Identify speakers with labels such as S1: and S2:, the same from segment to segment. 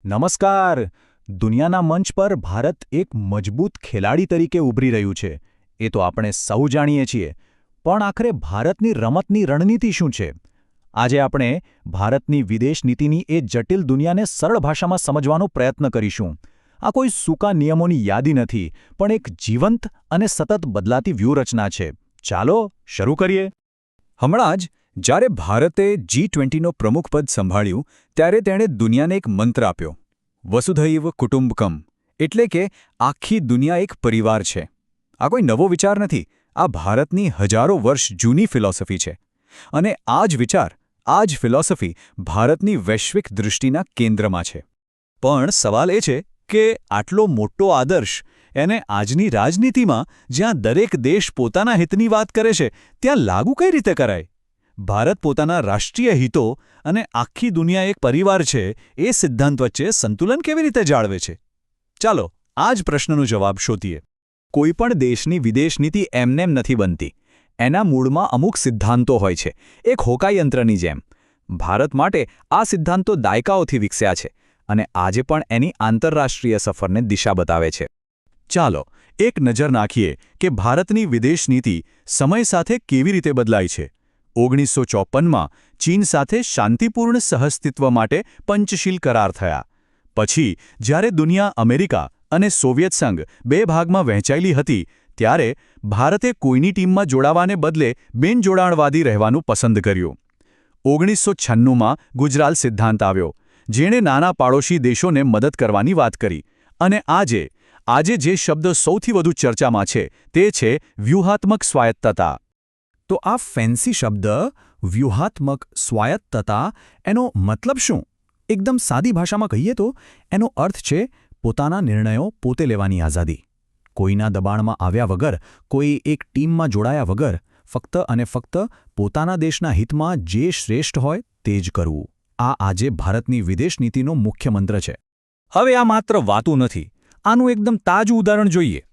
S1: નમસ્કાર. દુનિયાના મંચ પર ભારત એક મજબૂત ખેલાડી તરીકે ઉભરી રહ્યું છે એ તો આપણે સૌ જાણીએ છીએ, પણ આખરે ભારતની રમતની રણનીતિ શું છે? આજે આપણે ભારતની વિદેશ નીતિની એ જટિલ દુનિયાને સરળ ભાષામાં સમજવાનો પ્રયત્ન કરીશું. આ કોઈ સૂકા નિયમોની યાદી નથી, પણ એક જીવંત અને સતત બદલાતી વ્યૂહરચના છે. ચાલો શરૂ કરીએ. હમણાં જ જ્યારે ભારતે G20નો પ્રમુખપદ સંભાળ્યું ત્યારે તેણે દુનિયાને એક મંત્ર આપ્યો, વસુધૈવ કુટુંબકમ, એટલે કે આખી દુનિયા એક પરિવાર છે. આ કોઈ નવો વિચાર નથી, આ ભારતની હજારો વર્ષ જૂની ફિલોસોફી છે. અને આ જ વિચાર, આ જ ફિલોસોફી ભારતની વૈશ્વિક દૃષ્ટિના કેન્દ્રમાં છે. પણ સવાલ એ છે કે આટલો મોટો આદર્શ એને આજની રાજનીતિમાં, જ્યાં દરેક દેશ પોતાના હિતની વાત કરે છે, ત્યાં લાગુ કઈ રીતે કરાય? ભારત પોતાના રાષ્ટ્રીય હિતો અને આખી દુનિયા એક પરિવાર છે એ સિદ્ધાંત વચ્ચે સંતુલન કેવી રીતે જાળવે છે? ચાલો આ જ પ્રશ્નનો જવાબ શોધીએ. કોઈપણ દેશની વિદેશ નીતિ એમનેમ નથી બનતી. એના મૂળમાં અમુક સિદ્ધાંતો હોય છે, એક હોકાયંત્રની જેમ. ભારત માટે આ સિદ્ધાંતો દાયકાઓથી વિકસ્યા છે અને આજે પણ એની આંતરરાષ્ટ્રીય સફરને દિશા બતાવે છે. ચાલો એક નજર નાખીએ કે ભારતની વિદેશ નીતિ સમય સાથે કેવી રીતે બદલાઈ છે. 1954માં ચીન સાથે શાંતિપૂર્ણ સહઅસ્તિત્વ માટે પંચશીલ કરાર થયા. પછી જ્યારે દુનિયા અમેરિકા અને સોવિયત સંઘ બે ભાગમાં વહેંચાયેલી હતી, ત્યારે ભારતે કોઈની ટીમમાં જોડાવાને બદલે બિનજોડાણવાદી રહેવાનું પસંદ કર્યું. 1996માં ગુજરાલ સિદ્ધાંત આવ્યો, જેણે નાના પાડોશી દેશોને મદદ કરવાની વાત કરી. અને આજે જે શબ્દ સૌથી વધુ ચર્ચામાં છે તે છે વ્યૂહાત્મક સ્વાયત્તતા. તો આ ફેન્સી શબ્દ વ્યૂહાત્મક સ્વાયત્તતા, એનો મતલબ શું? એકદમ સાદી ભાષામાં કહીએ તો એનો અર્થ છે પોતાના નિર્ણયો પોતે લેવાની આઝાદી. કોઈના દબાણમાં આવ્યા વગર, કોઈ એક ટીમમાં જોડાયા વગર, ફક્ત અને ફક્ત પોતાના દેશના હિતમાં જે શ્રેષ્ઠ હોય તે જ કરવું. આ આજે ભારતની વિદેશ નીતિનો મુખ્ય મંત્ર છે. હવે આ માત્ર વાતું નથી. આનું એકદમ તાજું ઉદાહરણ જોઈએ.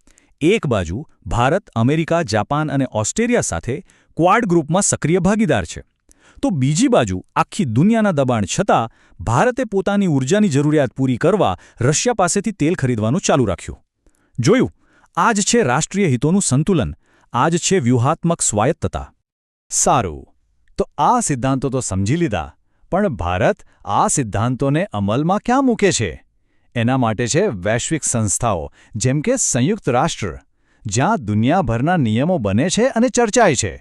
S1: એક બાજુ ભારત અમેરિકા, જાપાન અને ઓસ્ટ્રેલિયા સાથે ક્વાડ ગ્રુપમાં સક્રિય ભાગીદાર છે, તો બીજી બાજુ આખી દુનિયાના દબાણ છતાં ભારતે પોતાની ઊર્જાની જરૂરિયાત પૂરી કરવા રશિયા પાસેથી તેલ ખરીદવાનું ચાલુ રાખ્યું. જોયું, આ જ છે રાષ્ટ્રીય હિતોનું સંતુલન, આ જ છે વ્યૂહાત્મક સ્વાયત્તતા. સારું, તો આ સિદ્ધાંતો તો સમજી લીધા, પણ ભારત આ સિદ્ધાંતોને અમલમાં ક્યાં મૂકે છે? એના માટે છે વૈશ્વિક સંસ્થાઓ જેમ કે સંયુક્ત રાષ્ટ્ર, જ્યાં દુનિયાભરના નિયમો બને છે અને ચર્ચાય છે.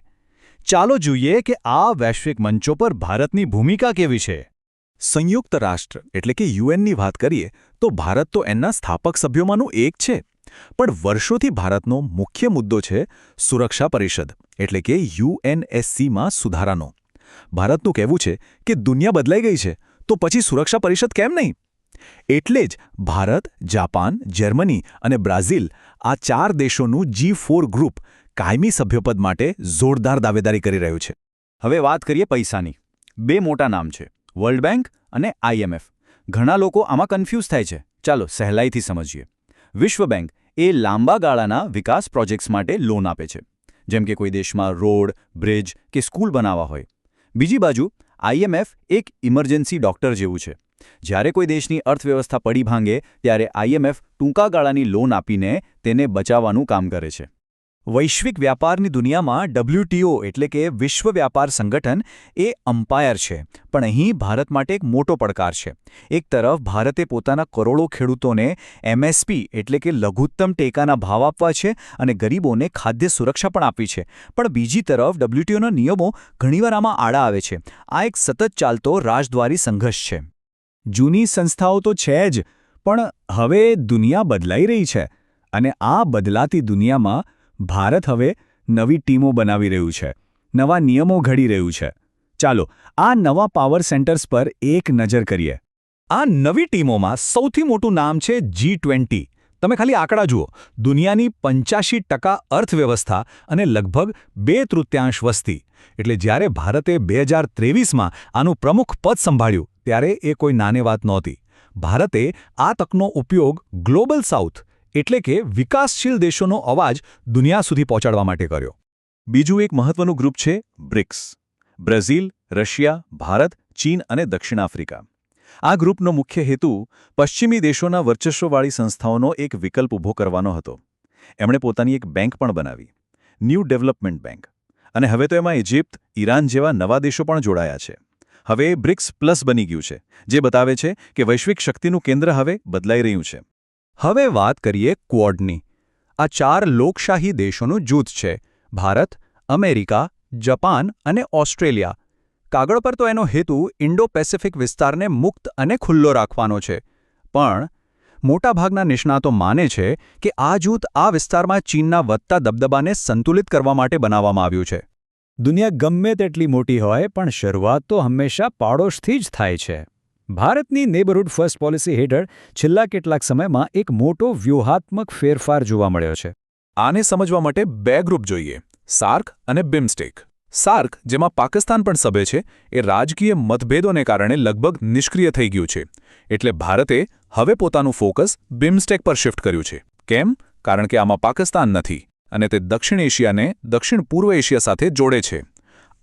S1: ચાલો જોઈએ કે આ વૈશ્વિક મંચો પર ભારતની ભૂમિકા કેવી છે. સંયુક્ત રાષ્ટ્ર એટલે કે યુએનની વાત કરીએ તો ભારત તો એના સ્થાપક સભ્યોમાંનું એક છે. પણ વર્ષોથી ભારતનો મુખ્ય મુદ્દો છે સુરક્ષા પરિષદ એટલે કે UNSCમાં સુધારાનો. ભારતનું કહેવું છે કે દુનિયા બદલાઈ ગઈ છે, તો પછી સુરક્ષા પરિષદ કેમ નહીં? એટલે જ ભારત, જાપાન, જર્મની અને બ્રાઝિલ, આ 4 દેશોનું G4 ગ્રુપ કાયમી સભ્યપદ માટે જોરદાર દાવેદારી કરી રહ્યું છે. હવે વાત કરીએ પૈસાની. 2 મોટા નામ છે, વર્લ્ડ બેંક અને IMF. ઘણા લોકો આમાં કન્ફ્યુઝ થાય છે. ચાલો સહેલાઈથી સમજીએ. વિશ્વ બેંક એ લાંબા ગાળાના વિકાસ પ્રોજેક્ટ્સ માટે લોન આપે છે, જેમ કે કોઈ દેશમાં રોડ, બ્રિજ કે સ્કૂલ બનાવવા હોય. બીજી બાજુ IMF એક ઇમરજન્સી ડોક્ટર જેવું છે. જ્યારે કોઈ દેશની અર્થવ્યવસ્થા પડી ભાંગે ત્યારે IMF ટૂંકા ગાળાની લોન આપીને તેને બચાવવાનું કામ કરે છે. વૈશ્વિક વ્યાપારની દુનિયામાં WTO એટલે કે વિશ્વ વ્યાપાર સંગઠન એ અમ્પાયર છે, પણ અહીં ભારત માટે એક મોટો પડકાર છે. એક તરફ ભારતે પોતાના કરોડો ખેડૂતોને MSP એટલે કે લઘુત્તમ ટેકાના ભાવ આપવા છે અને ગરીબોને ખાદ્ય સુરક્ષા પણ આપી છે, પણ બીજી તરફ WTOના નિયમો ઘણીવાર આમાં આડા આવે છે. આ એક સતત ચાલતો રાજદ્વારી સંઘર્ષ છે. જૂની સંસ્થાઓ તો છે જ, પણ હવે દુનિયા બદલાઈ રહી છે અને આ બદલાતી દુનિયામાં ભારત હવે નવી ટીમો બનાવી રહ્યું છે, નવા નિયમો ઘડી રહ્યું છે. ચાલો આ નવા પાવર સેન્ટર્સ પર એક નજર કરીએ. આ નવી ટીમોમાં સૌથી મોટું નામ છે G20. તમે ખાલી આંકડા જુઓ. દુનિયાની 85% અર્થવ્યવસ્થા અને લગભગ 2/3 વસ્તી. એટલે જ્યારે ભારતે 2023માં આનું પ્રમુખ પદ સંભાળ્યું ત્યારે એ કોઈ નાની વાત નહોતી. ભારતે આ તકનો ઉપયોગ ગ્લોબલ સાઉથ એટલે કે વિકાસશીલ દેશોનો અવાજ દુનિયા સુધી પહોંચાડવા માટે કર્યો. બીજું એક મહત્વનું ગ્રુપ છે બ્રિક્સ. બ્રાઝિલ, રશિયા, ભારત, ચીન અને દક્ષિણ આફ્રિકા.
S2: આ ગ્રુપનો મુખ્ય હેતુ પશ્ચિમી દેશોના વર્ચસ્વવાળી સંસ્થાઓનો એક વિકલ્પ ઊભો કરવાનો હતો. એમણે પોતાની એક બેંક પણ બનાવી, ન્યૂ ડેવલપમેન્ટ બેંક. અને હવે તો એમાં ઇજિપ્ત, ઈરાન જેવા નવા દેશો પણ જોડાયા છે. હવે એ બ્રિક્સ પ્લસ બની ગયું છે, જે બતાવે છે કે વૈશ્વિક શક્તિનું કેન્દ્ર હવે બદલાઈ રહ્યું છે.
S1: હવે વાત કરીએ ક્વોડની. આ 4 લોકશાહી દેશોનું જૂથ છે: ભારત, અમેરિકા, જાપાન અને ઓસ્ટ્રેલિયા. કાગળ પર તો એનો હેતુ ઇન્ડો પેસિફિક વિસ્તારને મુક્ત અને ખુલ્લો રાખવાનો છે. પણ મોટાભાગના નિષ્ણાતો માને છે કે આ જૂથ આ વિસ્તારમાં ચીનના વધતા દબદબાને સંતુલિત કરવા માટે બનાવવામાં આવ્યું છે.
S3: દુનિયા ગમે તેટલી મોટી હોય પણ શરૂઆત તો હંમેશા પાડોશથી જ થાય છે. ભારતની નેબરહુડ ફર્સ્ટ પોલિસી હેઠળ છેલ્લા કેટલાક સમયમાં એક મોટો વ્યૂહાત્મક ફેરફાર જોવા મળ્યો છે.
S2: આને સમજવા માટે 2 ગ્રુપ જોઈએ: સાર્ક અને બિમસ્ટેક. સાર્ક, જેમાં પાકિસ્તાન પણ સભ્ય છે, એ રાજકીય મતભેદોને કારણે લગભગ નિષ્ક્રિય થઈ ગયું છે. એટલે ભારતે હવે પોતાનું ફોકસ બિમસ્ટેક પર શિફ્ટ કર્યું છે. કેમ? કારણ કે આમાં પાકિસ્તાન નથી અને તે દક્ષિણ એશિયાને દક્ષિણ પૂર્વ એશિયા સાથે જોડે છે.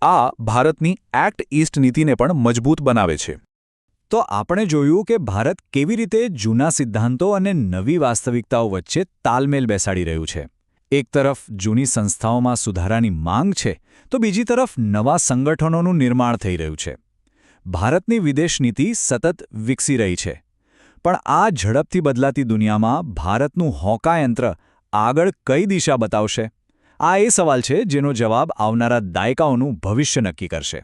S2: આ ભારતની એક્ટ ઈસ્ટ નીતિને પણ મજબૂત બનાવે છે.
S3: તો આપણે જોયું કે ભારત કેવી રીતે જૂના સિદ્ધાંતો અને નવી વાસ્તવિકતાઓ વચ્ચે તાલમેલ બેસાડી રહ્યું છે. એક તરફ જૂની સંસ્થાઓમાં સુધારાની માંગ છે, તો બીજી તરફ નવા સંગઠનોનું નિર્માણ થઈ રહ્યું છે. ભારતની વિદેશ નીતિ સતત વિકસી રહી છે. પણ આ ઝડપથી બદલાતી દુનિયામાં ભારતનું હોકાયંત્ર આગળ કઈ દિશા બતાવશે? આ એ સવાલ છે જેનો જવાબ આવનારા દાયકાઓનું ભવિષ્ય નક્કી કરશે.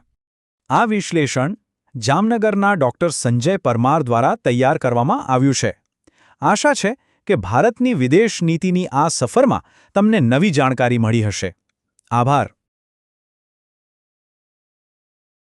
S3: આ વિશ્લેષણ જામનગરના ડૉક્ટર સંજય પરમાર દ્વારા તૈયાર કરવામાં આવ્યું છે. આશા છે કે ભારતની વિદેશ નીતિની આ સફરમાં તમને નવી જાણકારી મળી હશે. આભાર.